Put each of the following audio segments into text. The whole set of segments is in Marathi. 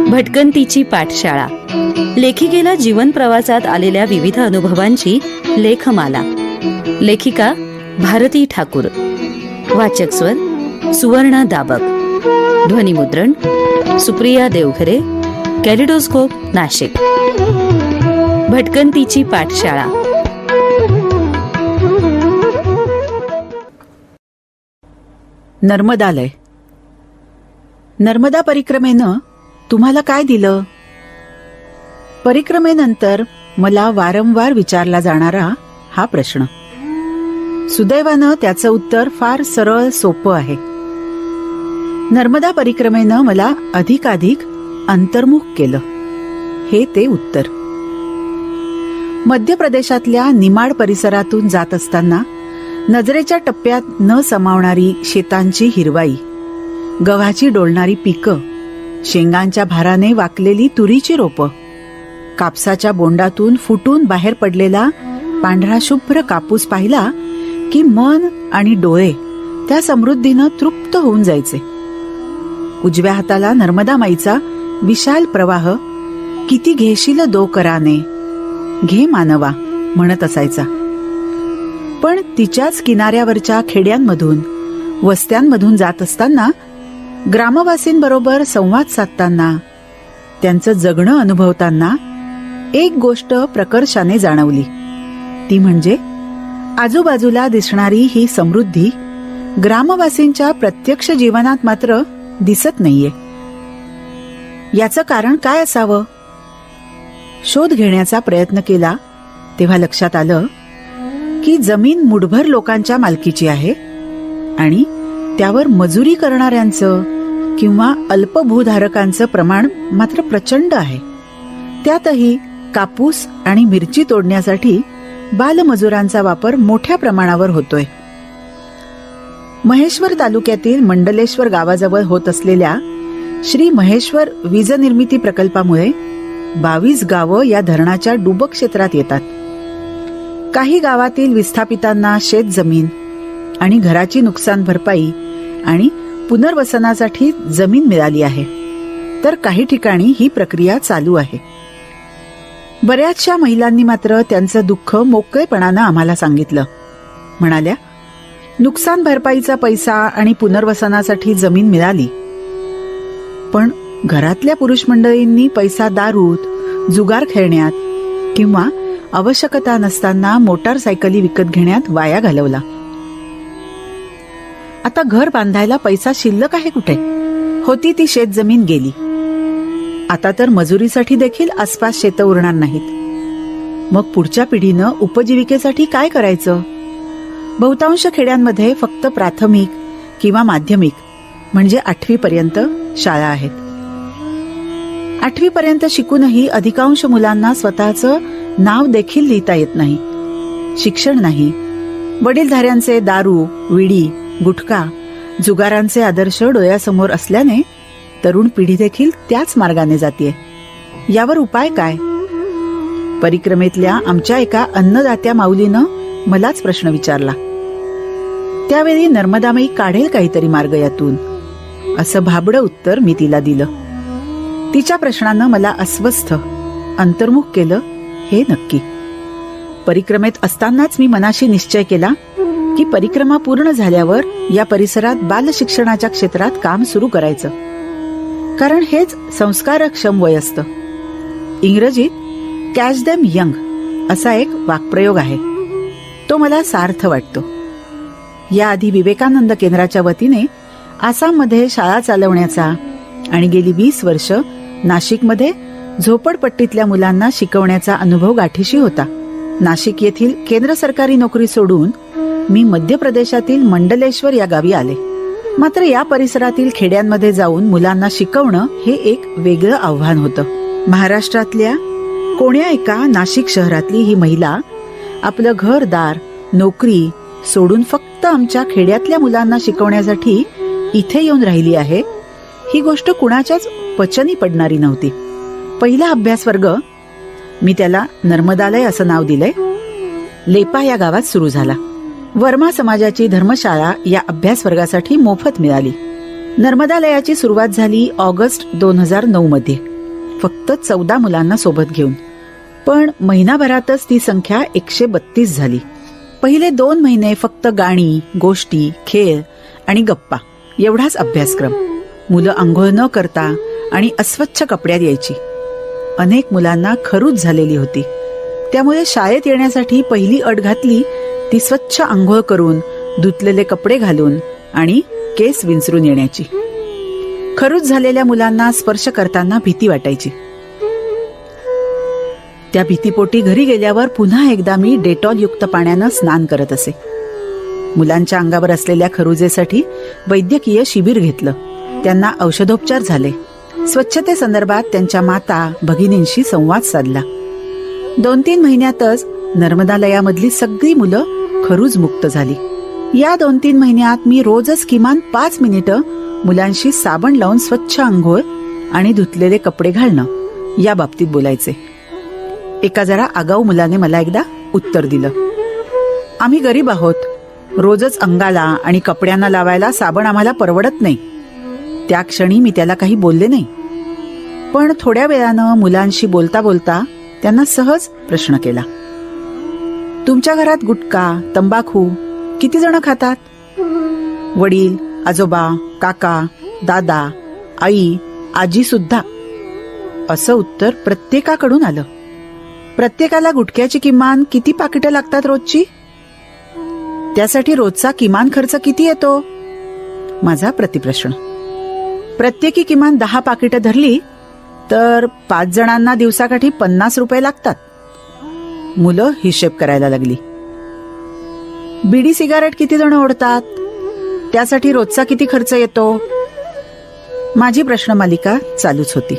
भटकंतीची पाठशाळा. लेखिकेला जीवन प्रवासात आलेल्या विविध अनुभवांची लेखमाला. लेखिका भारती ठाकूर. वाचक स्वर सुवर्णा दाबक. ध्वनिमुद्रण सुप्रिया देवघरे. कॅलिडोस्कोप नाशिक. भटकंतीची पाठशाळा. नर्मदालय. नर्मदा परिक्रमेनं तुम्हाला काय दिलं? परिक्रमेनंतर मला वारंवार विचारला जाणारा हा प्रश्न. सुदैवानं त्याचं उत्तर फार सरळ सोपं आहे. नर्मदा परिक्रमेनं मला अधिकाधिक अंतर्मुख केलं, हे ते उत्तर. मध्य प्रदेशातल्या निमाड परिसरातून जात असताना नजरेच्या टप्प्यात न समावणारी शेतांची हिरवाई, गव्हाची डोलणारी पिकं, शेंगांच्या भाराने वाकलेली तुरीची रोपं, कापसाच्या बोंडातून फुटून बाहेर पडलेला पांढरा शुभ्र कापूस पाहिला की मन आणि डोळे त्या समृद्धीनं तृप्त होऊन जायचे. उजव्या हाताला नर्मदा माईचा विशाल प्रवाह किती घेशील दो कराने, घे मानवा म्हणत असायचा. पण तिच्याच किनाऱ्यावरच्या खेड्यांमधून, वस्त्यांमधून जात असताना, ग्रामवासींबरोबर संवाद साधताना, त्यांचं जगणं अनुभवताना एक गोष्ट प्रकर्षाने जाणवली. ती म्हणजे आजूबाजूला दिसणारी ही समृद्धी ग्रामवासींच्या प्रत्यक्ष जीवनात मात्र दिसत नाहीये. याचं कारण काय असावं? शोध घेण्याचा प्रयत्न केला तेव्हा लक्षात आलं की जमीन मुठभर लोकांच्या मालकीची आहे आणि त्यावर मजुरी करणाऱ्यांचं किंवा अल्पभूधारकांचं प्रमाण मात्र प्रचंड आहे. त्यातही कापूस आणि मिरची तोडण्यासाठी बालमजुरांचा वापर मोठ्या प्रमाणावर होतोय. महेश्वर तालुक्यातील मंडलेश्वर गावाजवळ होत असलेल्या श्री महेश्वर वीज निर्मिती प्रकल्पामुळे 22 गावं या धरणाच्या डुबक क्षेत्रात येतात. काही गावातील विस्थापितांना शेतजमीन आणि घराची नुकसान भरपाई आणि पुनर्वसनासाठी जमीन मिळाली आहे, तर काही ठिकाणी ही प्रक्रिया चालू आहे. बऱ्याचशा महिलांनी मात्र त्यांचं दुःख मोकळेपणानं आम्हाला सांगितलं. म्हणाल्या, नुकसान भरपाईचा पैसा आणि पुनर्वसनासाठी जमीन मिळाली, पण घरातल्या पुरुष मंडळींनी पैसा दारूत, जुगार खेळण्यात किंवा आवश्यकता नसताना मोटारसायकली विकत घेण्यात वाया घालवला. आता घर बांधायला पैसा शिल्लक आहे कुठे? होती ती शेतजमीन गेली. आता तर मजुरीसाठी देखील आसपास शेतं उरणार नाहीत. मग पुढच्या पिढीनं उपजीविकेसाठी काय करायचं? बहुतांश खेड्यांमध्ये फक्त प्राथमिक किंवा माध्यमिक म्हणजे 8वी पर्यंत शाळा आहेत. 8वी पर्यंत शिकूनही अधिकांश मुलांना स्वतःचं नाव देखील लिहिता येत नाही. शिक्षण नाही. वडीलधाऱ्यांचे दारू, विडी, गुटखा, जुगारांचे आदर्श डोळ्यासमोर असल्याने तरुण पिढी देखील त्याच मार्गाने जातीये. यावर उपाय काय? परिक्रमेतल्या आमच्या एका अन्नदात्या माऊलीनं मलाच प्रश्न विचारला. त्यावेळी नर्मदामाई काढेल काहीतरी मार्ग यातून, असं भाबडं उत्तर मी तिला दिलं. तिच्या प्रश्नानं मला अस्वस्थ, अंतर्मुख केलं हे नक्की. परिक्रमेत असतानाच मी मनाशी निश्चय केला की परिक्रमा पूर्ण झाल्यावर या परिसरात बालशिक्षणाच्या क्षेत्रात काम सुरू करायचं, कारण हेच संस्कारक्षम वय असतं. इंग्रजीत कॅच देम यंग असा एक वाक्प्रयोग आहे, तो मला सार्थ वाटतो. याआधी विवेकानंद केंद्राच्या वतीने आसाममध्ये शाळा चालवण्याचा आणि गेली 20 वर्ष नाशिकमध्ये झोपडपट्टीतल्या मुलांना शिकवण्याचा अनुभव गाठीशी होता. नाशिक येथील केंद्र सरकारी नोकरी सोडून मी मध्य प्रदेशातील मंडलेश्वर या गावी आले. मात्र या परिसरातील खेड्यांमध्ये जाऊन मुलांना शिकवणं हे एक वेगळं आव्हान होतं. महाराष्ट्रातल्या कोण्या एका नाशिक शहरातली ही महिला आपलं घरदार, नोकरी सोडून फक्त आमच्या खेड्यातल्या मुलांना शिकवण्यासाठी इथे येऊन राहिली आहे, ही गोष्ट कुणाच्याच पचनी पडणारी नव्हती. पहिला अभ्यास वर्ग, मी त्याला नर्मदालय असं नाव दिलंय, लेपा या गावात सुरू झाला. वर्मा समाजाची धर्मशाळा या अभ्यास वर्गासाठी मोफत मिळाली. नर्मदालयाची सुरुवात झाली ऑगस्ट 2009 मध्ये, फक्त 14 मुलांना सोबत घेऊन. पण महिनाभरातच ती संख्या 132 झाली. पहिले 2 महिने फक्त गाणी, गोष्टी, खेळ आणि गप्पा एवढाच अभ्यासक्रम. मुलं आंघोळ न करता आणि अस्वच्छ कपड्यात यायची. अनेक मुलांना खरूज झालेली होती. त्यामुळे शाळेत येण्यासाठी पहिली अट घातली ती स्वच्छ आंघोळ करून, धुतलेले कपडे घालून आणि केस विंचरून येण्याची. खरूज झालेल्या मुलांना स्पर्श करताना भीती वाटायची. त्या भीतीपोटी घरी गेल्यावर पुन्हा एकदा मी डेटॉल युक्त पाण्यानं स्नान करत असे. मुलांच्या अंगावर असलेल्या खरुजेसाठी वैद्यकीय शिबिर घेतलं. त्यांना औषधोपचार झाले. स्वच्छतेसंदर्भात त्यांच्या माता भगिनींशी संवाद साधला. 2-3 महिन्यातच नर्मदालयामधली सगळी मुलं खरूज मुक्त झाली. या 2-3 महिन्यात मी रोजच किमान 5 मिनिटं मुलांशी साबण लावून स्वच्छ आंघोळ आणि धुतलेले कपडे घालणं या बाबतीत बोलायचे. एका जरा आगाऊ मुलाने मला एकदा उत्तर दिलं, आम्ही गरीब आहोत, रोजच अंगाला आणि कपड्यांना लावायला साबण आम्हाला परवडत नाही. त्या क्षणी मी त्याला काही बोलले नाही. पण थोड्या वेळानं मुलांशी बोलता बोलता त्यांना सहज प्रश्न केला, तुमच्या घरात गुटखा, तंबाखू किती जण खातात? वडील, आजोबा, काका, दादा, आई, आजी सुद्धा. असं उत्तर प्रत्येकाकडून आलं. प्रत्येकाला गुटख्याची किमान किती पाकिटं लागतात रोजची? त्यासाठी रोजचा किमान खर्च किती येतो? माझा प्रतिप्रश्न. प्रत्येकी किमान 10 पाकिटं धरली तर 5 जणांना दिवसाकाठी 50 रुपये लागतात. मुलं हिशेब करायला लागली. बीडी सिगारेट किती जण ओढतात? त्यासाठी रोजचा किती खर्च येतो? माझी प्रश्नमालिका चालूच होती.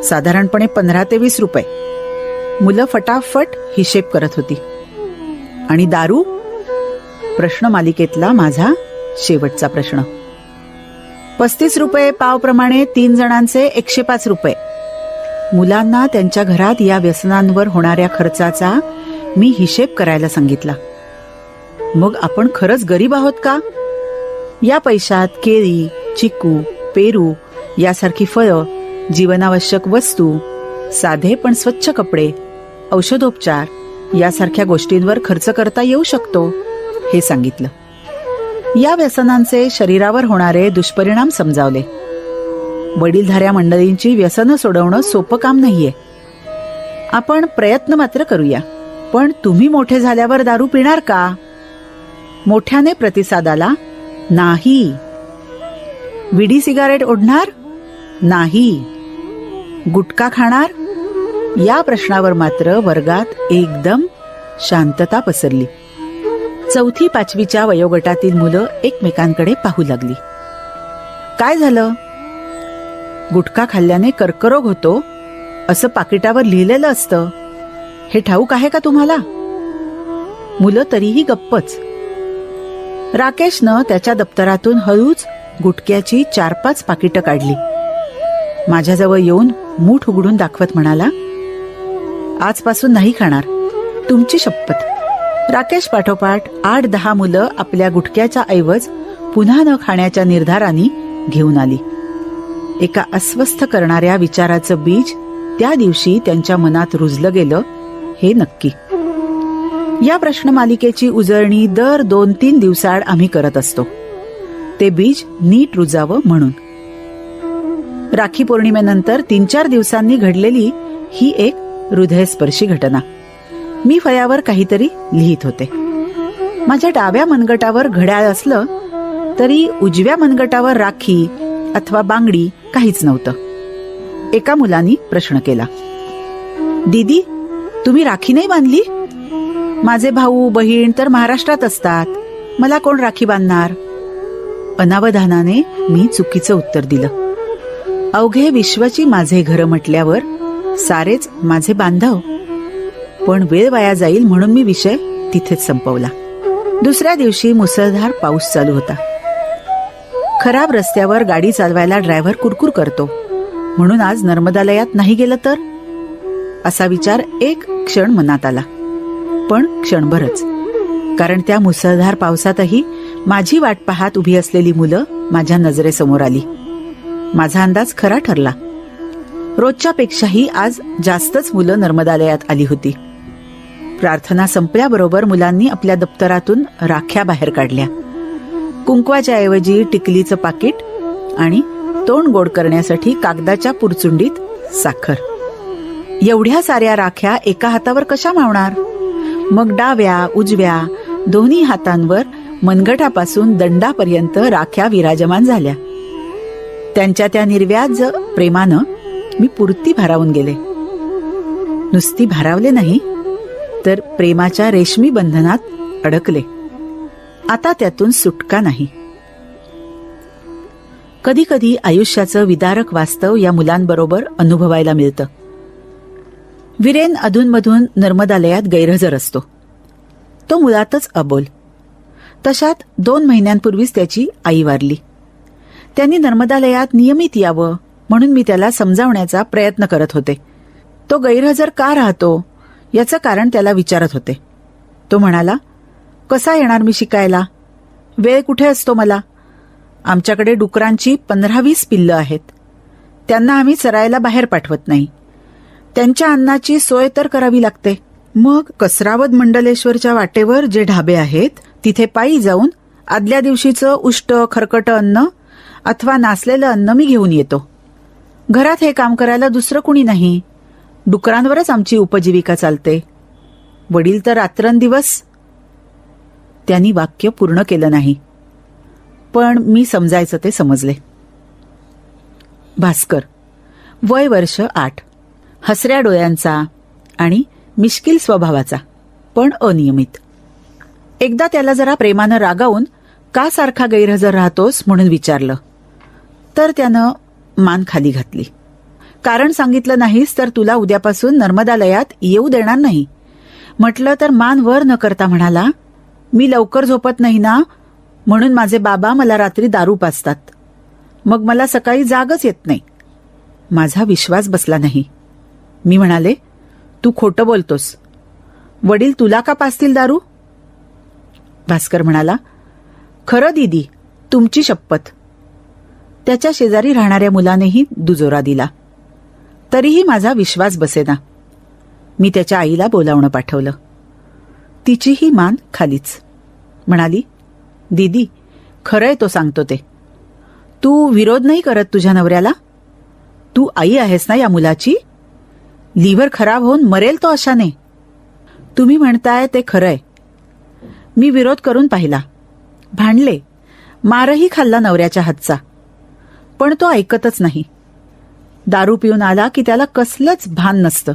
साधारणपणे 15 ते 20 रुपये. मुलं फटाफट हिशेब करत होती. आणि दारू? प्रश्नमालिकेतला माझा शेवटचा प्रश्न. 35 रुपये पावप्रमाणे 3 जणांचे 105 रुपये. मुलांना त्यांच्या घरात या व्यसनांवर होणाऱ्या खर्चाचा मी हिशेब करायला सांगितला. मग आपण खरंच गरीब आहोत का? या पैशात केळी, चिकू, पेरू यासारखी फळं, जीवनावश्यक वस्तू, साधे पण स्वच्छ कपडे, औषधोपचार यासारख्या गोष्टींवर खर्च करता येऊ शकतो हे सांगितलं. या व्यसनांचे शरीरावर होणारे दुष्परिणाम समजावले. वडीलधाऱ्या मंडळींची व्यसनं सोडवणं सोपं काम नाहीये. आपण प्रयत्न मात्र करूया. पण तुम्ही मोठे झाल्यावर दारू पिणार का? मोठ्याने प्रतिसाद आला, नाही. विडी सिगारेट ओढणार? नाही. गुटखा खाणार? या प्रश्नावर मात्र वर्गात एकदम शांतता पसरली. 4-5वीच्या वयोगटातील मुलं एकमेकांकडे पाहू लागली. काय झालं? गुटखा खाल्ल्याने कर्करोग होतो असं पाकिटावर लिहिलेलं असतं. हे ठाऊक आहे का तुम्हाला? मुलं तरीही गप्पच. राकेशनं त्याच्या दप्तरातून हळूच गुटख्याची 4-5 पाकिटं काढली. माझ्याजवळ येऊन मूठ उघडून दाखवत म्हणाला, आजपासून नाही खाणार, तुमची शपथ. राकेश पाठोपाठ 8-10 मुलं आपल्या गुटख्याच्या ऐवज पुन्हा न खाण्याच्या निर्धाराने घेऊन आली. एका अस्वस्थ करणाऱ्या विचाराचं बीज त्या दिवशी त्यांच्या मनात रुजलं गेलं हे नक्की. या प्रश्नमालिकेची उजळणी दर 2-3 दिवसाआड आम्ही करत असतो. ते बीज नीट रुजावं म्हणून. राखी पौर्णिमेनंतर 3-4 दिवसांनी घडलेली ही एक हृदयस्पर्शी घटना. मी फळ्यावर काहीतरी लिहित होते. माझ्या डाव्या मनगटावर घड्याळ असलं तरी उजव्या मनगटावर राखी अथवा बांगडी काहीच नव्हतं. एका मुलानी प्रश्न केला, दीदी तुम्ही राखी नाही बांधली? माझे भाऊ बहीण तर महाराष्ट्रात असतात, मला कोण राखी बांधणार? अनावधानाने मी चुकीचं उत्तर दिलं. अवघे विश्वाची माझे घर म्हटल्यावर सारेच माझे बांधव. पण वेळ वाया जाईल म्हणून मी विषय तिथेच संपवला. दुसऱ्या दिवशी मुसळधार पाऊस चालू होता. खराब रस्त्यावर गाडी चालवायला ड्रायव्हर कुरकुर करतो, म्हणून आज नर्मदालयात नाही गेलं तर, असा विचार एक क्षण मनात आला. पण क्षणभरच. कारण त्या मुसळधार पावसातही माझी वाट पाहत उभी असलेली मुलं माझ्या नजरेसमोर आली. माझा अंदाज खरा ठरला. रोजच्या पेक्षाही आज जास्तच मुलं नर्मदालयात आली होती. प्रार्थना संपल्याबरोबर मुलांनी आपल्या दप्तरातून राख्या बाहेर काढल्या. कुंकवाच्या ऐवजी टिकलीचं पाकिट आणि तोंड गोड करण्यासाठी कागदाच्या पुरचुंडीत साखर. एवढ्या साऱ्या राख्या एका हातावर कशा मावणार? मग डाव्या उजव्या दोन्ही हातांवर मनगटापासून दंडापर्यंत राख्या विराजमान झाल्या. त्यांच्या त्या निर्व्याज प्रेमानं मी पुरती भारावून गेले. नुसती भारावले नाही तर प्रेमाच्या रेशमी बंधनात अडकले. आता त्यातून सुटका नाही. कधी कधी आयुष्याचं विदारक वास्तव या मुलांबरोबर अनुभवायला मिळतं. वीरेन अधूनमधून नर्मदालयात गैरहजर असतो. तो मुळातच अबोल. तशात 2 महिन्यांपूर्वीच त्याची आई वारली. त्यांनी नर्मदालयात नियमित यावं म्हणून मी त्याला समजावण्याचा प्रयत्न करत होते. तो गैरहजर का राहतो याचं कारण त्याला विचारत होते. तो म्हणाला, कसा येणार मी शिकायला? वेळ कुठे असतो मला? आमच्याकडे डुकरांची 15-20 पिल्लं आहेत. त्यांना आम्ही चरायला बाहेर पाठवत नाही. त्यांच्या अन्नाची सोय तर करावी लागते. मग कसरावद मंडलेश्वरच्या वाटेवर जे ढाबे आहेत तिथे पायी जाऊन आदल्या दिवशीचं उष्ट खरकट अन्न अथवा नासलेलं अन्न मी घेऊन येतो. घरात हे काम करायला दुसरं कुणी नाही. डुकरांवरच आमची उपजीविका चालते. वडील तर रात्रंदिवस. त्यांनी वाक्य पूर्ण केलं नाही, पण मी समजायचं ते समजले. भास्कर, वय वर्ष 8, हसऱ्या डोळ्यांचा आणि मिश्किल स्वभावाचा, पण अनियमित. एकदा त्याला जरा प्रेमानं रागावून का सारखा गैरहजर राहतोस म्हणून विचारलं तर त्यानं मान खाली घातली. कारण सांगितलं नाहीस तर तुला उद्यापासून नर्मदालयात येऊ देणार नाही म्हटलं तर मान वर न करता म्हणाला, मी लवकर झोपत नाही ना म्हणून माझे बाबा मला रात्री दारू पाजतात. मग मला सकाळी जागच येत नाही. माझा विश्वास बसला नाही. मी म्हणाले, तू खोटं बोलतोस. वडील तुला का पाजतील दारू? भास्कर म्हणाला, खरं दीदी, तुमची शपथ. त्याच्या शेजारी राहणाऱ्या मुलानेही दुजोरा दिला. तरीही माझा विश्वास बसेना. मी त्याच्या आईला बोलावणं पाठवलं. तिचीही मान खालीच. म्हणाली, दीदी, खरंय तो सांगतो ते. तू विरोध नाही करत तुझ्या नवऱ्याला? तू आई आहेस ना या मुलाची? लिव्हर खराब होऊन मरेल तो अशाने. तुम्ही म्हणताय ते खरंय. मी विरोध करून पाहिला. भांडले, मारही खाल्ला नवऱ्याच्या हातचा. पण तो ऐकतच नाही. दारू पिऊन आला की त्याला कसलंच भान नसतं.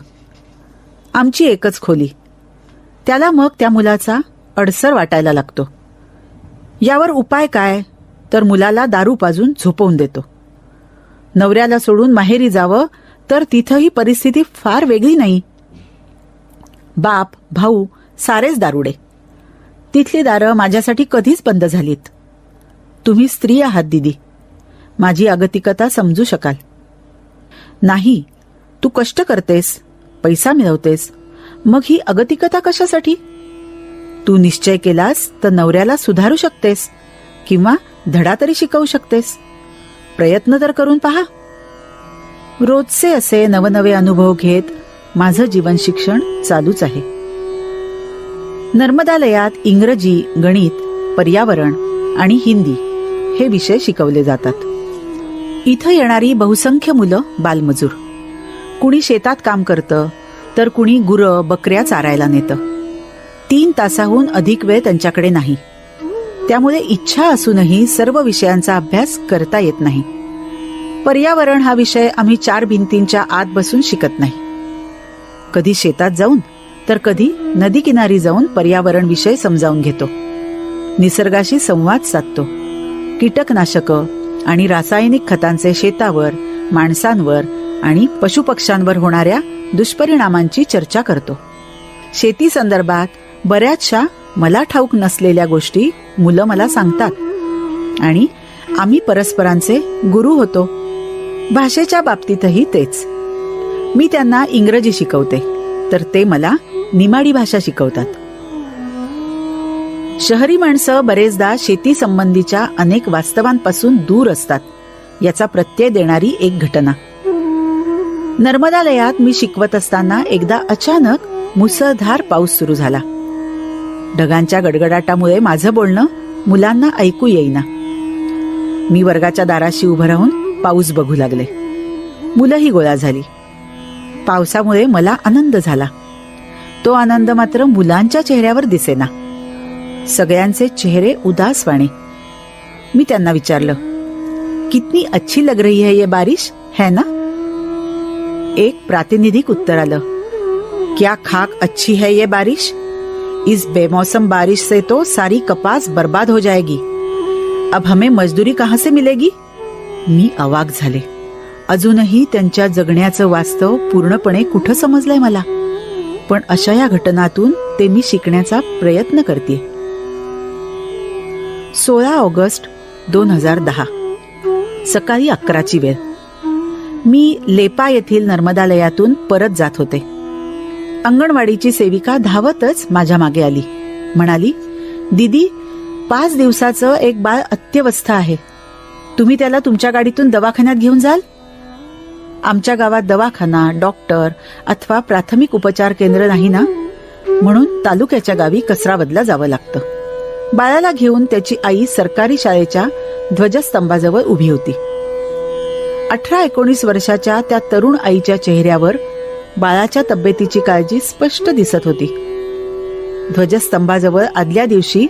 आमची एकच खोली. त्याला मग त्या मुलाचा अडसर वाटायला लागतो. यावर उपाय काय तर मुलाला दारू पाजून झोपवून देतो. नवऱ्याला सोडून माहेरी जावं तर तिथंही परिस्थिती फार वेगळी नाही. बाप भाऊ सारेच दारुडे. तिथली दारं माझ्यासाठी कधीच बंद झालीत. तुम्ही स्त्री आहात दीदी, माझी अगतिकता समजू शकाल. नाही, तू कष्ट करतेस, पैसा मिळवतेस, मग ही अगतिकता कशासाठी? तू निश्चय केलास तर नवऱ्याला सुधारू शकतेस किंवा धडा तरी शिकवू शकतेस. प्रयत्न तर करून पहा. रोजचे असे नवनवे अनुभव घेत माझं जीवन शिक्षण चालूच आहे. नर्मदालयात इंग्रजी, गणित, पर्यावरण आणि हिंदी हे विषय शिकवले जातात. इथं येणारी बहुसंख्य मुलं बालमजूर. कुणी शेतात काम करतं तर कुणी गुरं बकऱ्या चारायला नेतं. 3 तासाहून अधिक वेळ त्यांच्याकडे नाही. त्यामुळे इच्छा असूनही सर्व विषयांचा अभ्यास करता येत नाही. पर्यावरण हा विषय आम्ही 4 भिंतींच्या आत बसून शिकत नाही. कधी शेतात जाऊन तर कधी नदी किनारी जाऊन पर्यावरण विषय समजावून घेतो. निसर्गाशी संवाद साधतो. कीटकनाशकं आणि रासायनिक खतांचे शेतावर, माणसांवर आणि पशुपक्ष्यांवर होणाऱ्या दुष्परिणामांची चर्चा करतो. शेती संदर्भात बऱ्याचशा मला ठाऊक नसलेल्या गोष्टी मुलं मला सांगतात आणि आम्ही परस्परांचे गुरु होतो. भाषेच्या बाबतीतही तेच. मी त्यांना इंग्रजी शिकवते तर ते मला निमाडी भाषा शिकवतात. शहरी माणसं बरेचदा शेती संबंधीच्या अनेक वास्तवांपासून दूर असतात, याचा प्रत्यय देणारी एक घटना. नर्मदालयात मी शिकवत असताना एकदा अचानक मुसळधार पाऊस सुरू झाला. ढगांच्या गडगडाटामुळे माझं बोलणं मुलांना ऐकू येईना. मी वर्गाच्या दाराशी उभं राहून पाऊस बघू लागले. मुलंही गोळा झाली. पावसामुळे मला आनंद झाला. तो आनंद मात्र मुलांच्या चेहऱ्यावर दिसेना. सगळ्यांचे चेहरे उदासवाणे. मी त्यांना विचारलं, कितनी अच्छी लग रही है ये बारिश, है ना? एक प्रातिनिधिक उत्तर आलं, क्या खाक अच्छी है ये बारिश? इस बेमौसम बारिश से तो सारी कपास बर्बाद हो जाएगी. अब हमें मजदूरी कहां से मिलेगी? मी अवाक झाले. अजूनही त्यांच्या जगण्याचं वास्तव पूर्णपणे कुठं समजलंय मला, पण अशा या घटनातून ते मी शिकण्याचा प्रयत्न करते. 16 ऑगस्ट 2010 सकाळी 11ची वेळ. मी लेपा येथील नर्मदालयातून परत जात होते. अंगणवाडीची सेविका धावतच माझ्या मागे आली. म्हणाली, दीदी, 5 दिवसाचं एक बाळ अत्यवस्थ आहे. तुम्ही त्याला तुमच्या गाडीतून दवाखान्यात घेऊन जाल? आमच्या गावात दवाखाना, डॉक्टर अथवा प्राथमिक उपचार केंद्र नाही ना, म्हणून तालुक्याच्या गावी कसरावदला जावं लागतं. बाळाला घेऊन त्याची आई सरकारी शाळेच्या ध्वजस्तंभाजवळ उभी होती. 18-19 वर्षाच्या त्या तरुण आईच्या चेहऱ्यावर बाळाच्या तब्येतीची काळजी स्पष्ट दिसत होती. ध्वजस्तंभाजवळ आदल्या दिवशी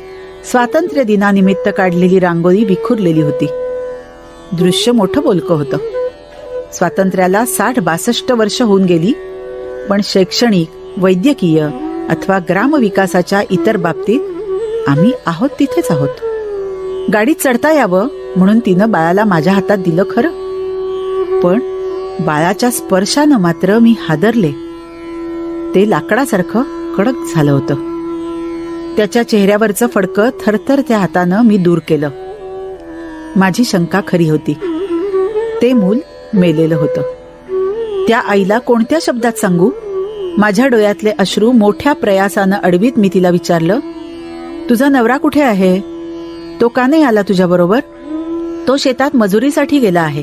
स्वातंत्र्य दिनानिमित्त काढलेली रांगोळी विखुरलेली होती. दृश्य मोठं बोलकं होतं. स्वातंत्र्याला 60-62 वर्ष होऊन गेली, पण शैक्षणिक, वैद्यकीय अथवा ग्रामविकासाच्या इतर बाबतीत आम्ही आहोत तिथेच आहोत. गाडीत चढता यावं म्हणून तिनं बाळाला माझ्या हातात दिलं खरं, पण बाळाच्या स्पर्शानं मात्र मी हादरले. ते लाकडासारखं कडक झालं होतं. त्याच्या चेहऱ्यावरचं फडकं थरथरत्या हातानं मी दूर केलं. माझी शंका खरी होती. ते मूल मेलेलं होतं. त्या आईला कोणत्या शब्दात सांगू? माझ्या डोळ्यातले अश्रू मोठ्या प्रयासानं अडवीत मी तिला विचारलं, तुझा नवरा कुठे आहे? तो का नाही आला तुझ्याबरोबर? तो शेतात मजुरीसाठी गेला आहे.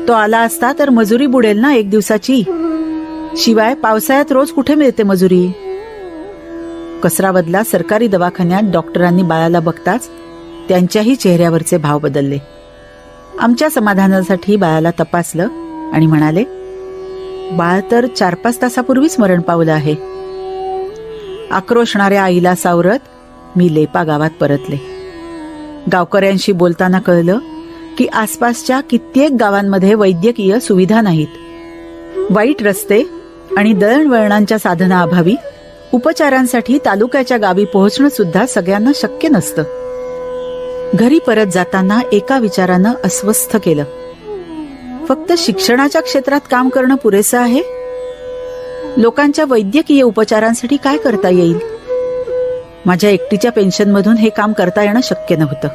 तो आला असता तर मजुरी बुडेल ना 1 दिवसाची. शिवाय पावसाळ्यात रोज कुठे मिळते मजुरी? कसरावदला सरकारी दवाखान्यात डॉक्टरांनी बाळाला बघताच त्यांच्याही चेहऱ्यावरचे भाव बदलले. आमच्या समाधानासाठी बाळाला तपासलं आणि म्हणाले, बाळ तर 4-5 तासापूर्वीच मरण पावलं आहे. आक्रोशणाऱ्या आईला सावरत मी लेपा गावात परतले. गावकऱ्यांशी बोलताना कळलं की आसपासच्या कित्येक गावांमध्ये वैद्यकीय सुविधा नाहीत. वाईट रस्ते आणि दळणवळणांच्या साधनाअभावी उपचारांसाठी तालुक्याच्या गावी पोहोचणं सुद्धा सगळ्यांना शक्य नसतं. घरी परत जाताना एका विचारानं अस्वस्थ केलं, फक्त शिक्षणाच्या क्षेत्रात काम करणं पुरेसं आहे? लोकांच्या वैद्यकीय उपचारांसाठी काय करता येईल? माझ्या एकटीच्या पेन्शनमधून हे काम करता येणं शक्य नव्हतं.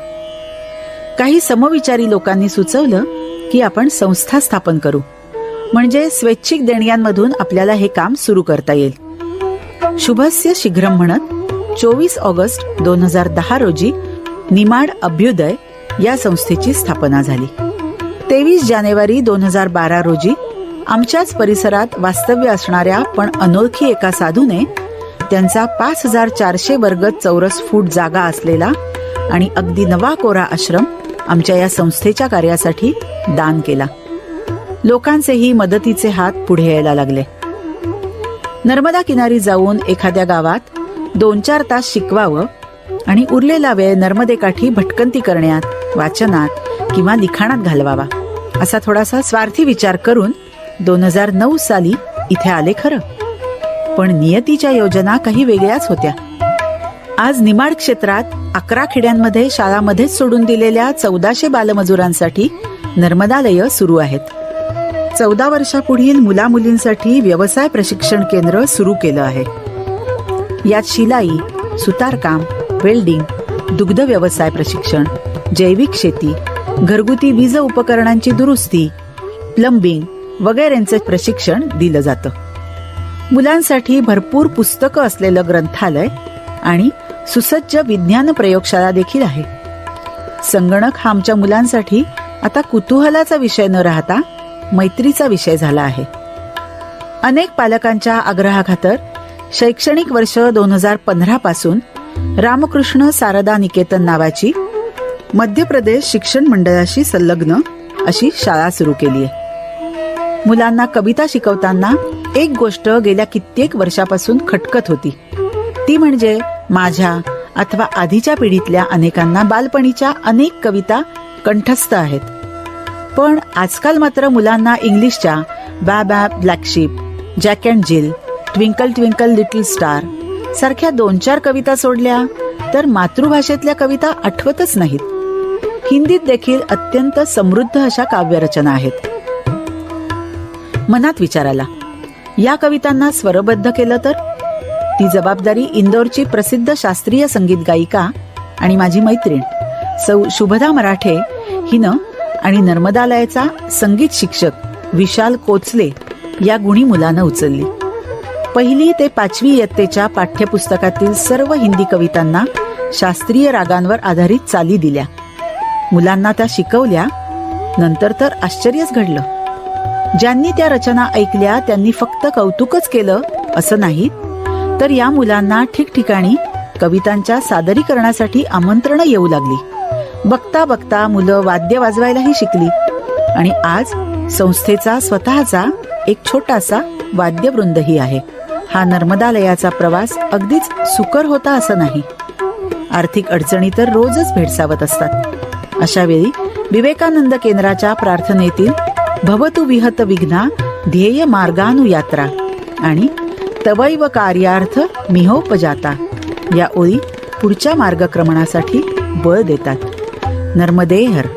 काही समविचारी लोकांनी सुचवलं की आपण संस्था स्थापन करू, म्हणजे स्वैच्छिक देणग्यांमधून आपल्याला हे काम सुरू करता येईल. शुभस्य शीघ्रम म्हणत 24 ऑगस्ट 2010 रोजी निमाड अभ्युदय या संस्थेची स्थापना झाली. 23 जानेवारी 2012 रोजी आमच्याच परिसरात वास्तव्य असणाऱ्या पण अनोळखी एका साधूने त्यांचा 5400 वर्ग चौरस फूट जागा असलेला आणि अगदी नवा कोरा आश्रम आमच्या या संस्थेच्या कार्यासाठी दान केला. लोकांचेही मदतीचे हात पुढे यायला लागले. नर्मदा किनारी जाऊन एखाद्या गावात 2-4 तास शिकवावं आणि उरलेला वेळ नर्मदेकाठी भटकंती करण्यात, वाचनात किंवा लिखाणात घालवावा असा थोडासा स्वार्थी विचार करून 2009 साली इथे आले खरं, पण नियतीच्या योजना काही वेगळ्याच होत्या. आज निमाड क्षेत्रात 11 खेड्यांमध्ये शाळामध्येच सोडून दिलेल्या 1400 बालमजुरांसाठी नर्मदालय सुरू आहेत. 14 वर्षापुढील मुलामुलींसाठी व्यवसाय प्रशिक्षण केंद्र सुरू केलं आहे. यात शिलाई, सुतारकाम, वेल्डिंग, दुग्ध व्यवसाय प्रशिक्षण, जैविक शेती, घरगुती वीज उपकरणांची दुरुस्ती, प्लंबिंग वगैरेंचे प्रशिक्षण दिलं जातं. मुलांसाठी भरपूर पुस्तकं असलेलं ग्रंथालय आणि सुसज्ज विज्ञान प्रयोगशाळा देखील आहे. संगणक हा आमच्या मुलांसाठी आता कुतूहलाचा विषय न राहता मैत्रीचा विषय झाला आहे. अनेक पालकांच्या आग्रहाखातर शैक्षणिक वर्ष 2015 पासून रामकृष्ण सारदा निकेतन नावाची मध्य प्रदेश शिक्षण मंडळाशी संलग्न अशी शाळा सुरू केली आहे. मुलांना कविता शिकवताना एक गोष्ट गेल्या कित्येक वर्षापासून खटकत होती, ती म्हणजे माझ्या अथवा आधीच्या पिढीतल्या अनेकांना बालपणीच्या अनेक कविता कंठस्थ आहेत, पण आजकाल मात्र मुलांना इंग्लिशच्या बॅ बॅ ब्लॅक शीप, जॅक अँड जिल, ट्विंकल ट्विंकल लिटल स्टार सारख्या 2-4 कविता सोडल्या तर मातृभाषेतल्या कविता आठवतच नाहीत. हिंदीत देखील अत्यंत समृद्ध अशा काव्यरचना आहेत. मनात विचार आला, या कवितांना स्वरबद्ध केलं तर? ती जबाबदारी इंदोरची प्रसिद्ध शास्त्रीय संगीत गायिका आणि माझी मैत्रीण सौ शुभदा मराठे हिनं आणि नर्मदालयाचा संगीत शिक्षक विशाल कोचले या गुणी मुलानं उचलली. 1ली ते 5वी इयत्तेच्या पाठ्यपुस्तकातील सर्व हिंदी कवितांना शास्त्रीय रागांवर आधारित चाली दिल्या. मुलांना त्या शिकवल्या. नंतर तर आश्चर्यच घडलं. ज्यांनी त्या रचना ऐकल्या त्यांनी फक्त कौतुकच केलं असं नाही, तर या मुलांना ठिकठिकाणी कवितांच्या सादरीकरणासाठी आमंत्रण येऊ लागली. बघता बघता मुलं वाद्य वाजवायलाही शिकली आणि आज संस्थेचा स्वतःचा एक छोटासा वाद्यवृंदही आहे. हा नर्मदालयाचा प्रवास अगदीच सुकर होता असं नाही. आर्थिक अडचणी तर रोजच भेडसावत असतात. अशा वेळी विवेकानंद केंद्राच्या प्रार्थनेतील भवतु विहत विघ्ना ध्येय मार्गानुयात्रा आणि तवैव कार्यार्थ मिहोपजाता या ओळी पुढच्या मार्गक्रमणासाठी बळ देतात. नर्मदे हर.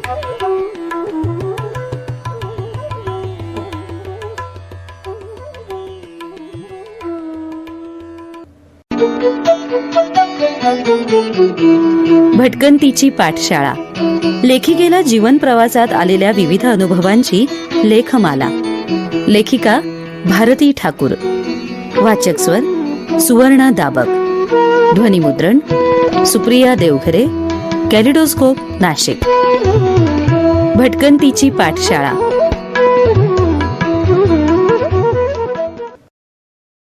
भटकंतीची पाठशाळा. लेखिकेला जीवन प्रवासात आलेल्या विविध अनुभवांची लेखमाला. लेखिका भारती ठाकूर. वाचक स्वर सुवर्णा दाबक. ध्वनिमुद्रण सुप्रिया देवघरे. कॅलिडोस्कोप नाशिक. भटकंतीची पाठशाळा.